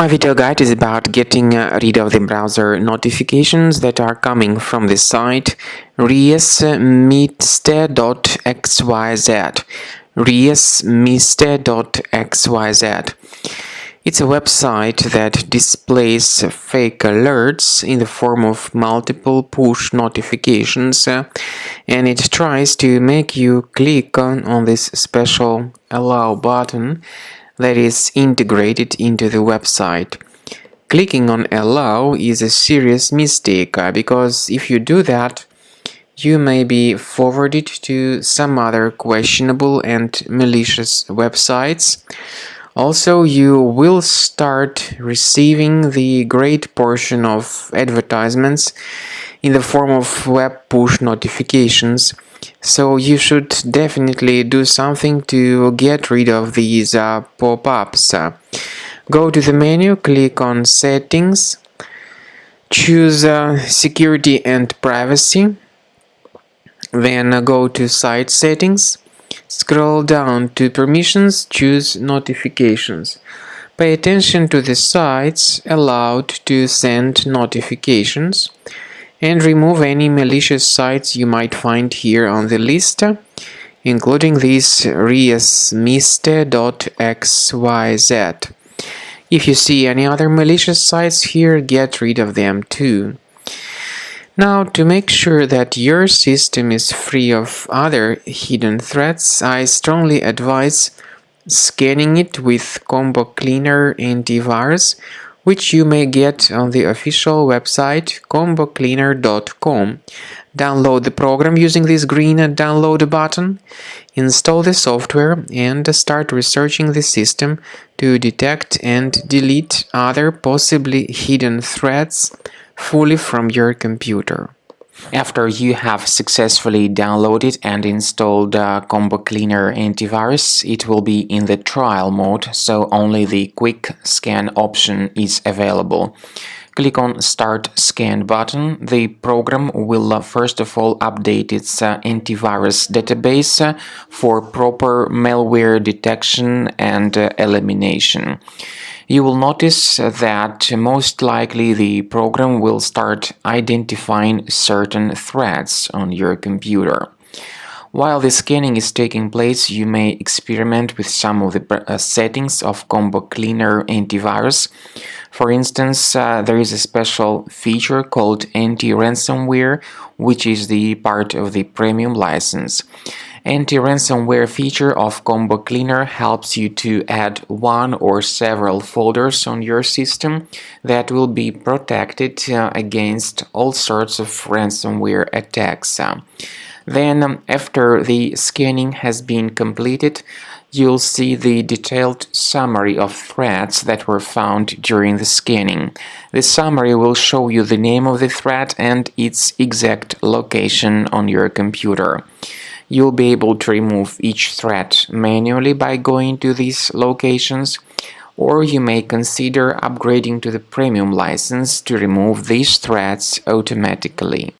My video guide is about getting rid of the browser notifications that are coming from the site Riesmyste.xyz. Riesmyste.xyz. It's a website that displays fake alerts in the form of multiple push notifications, and it tries to make you click on this special allow button that is integrated into the website. Clicking on allow is a serious mistake because if you do that, you may be forwarded to some other questionable and malicious websites. Also, you will start receiving the great portion of advertisements in the form of web push notifications, so you should definitely do something to get rid of these pop-ups. Go to the menu, click on Settings, choose Security and Privacy, then go to Site Settings. Scroll down to Permissions, choose Notifications. Pay attention to the sites allowed to send notifications and remove any malicious sites you might find here on the list, including this Riesmyste.xyz. If you see any other malicious sites here, get rid of them too. Now, to make sure that your system is free of other hidden threats, I strongly advise scanning it with Combo Cleaner Antivirus, which you may get on the official website combocleaner.com. Download the program using this green download button, install the software, and start researching the system to detect and delete other possibly hidden threats fully from your computer. After you have successfully downloaded and installed Combo Cleaner Antivirus, it will be in the trial mode, so only the quick scan option is available. Click on Start Scan button. The program will first of all update its antivirus database for proper malware detection and elimination. You will notice that most likely the program will start identifying certain threats on your computer. While the scanning is taking place, you may experiment with some of the settings of Combo Cleaner Antivirus. For instance, there is a special feature called anti-ransomware, which is the part of the premium license. Anti-ransomware feature of Combo Cleaner helps you to add one or several folders on your system that will be protected against all sorts of ransomware attacks. Then, after the scanning has been completed, you'll see the detailed summary of threats that were found during the scanning. The summary will show you the name of the threat and its exact location on your computer. You'll be able to remove each threat manually by going to these locations, or you may consider upgrading to the premium license to remove these threats automatically.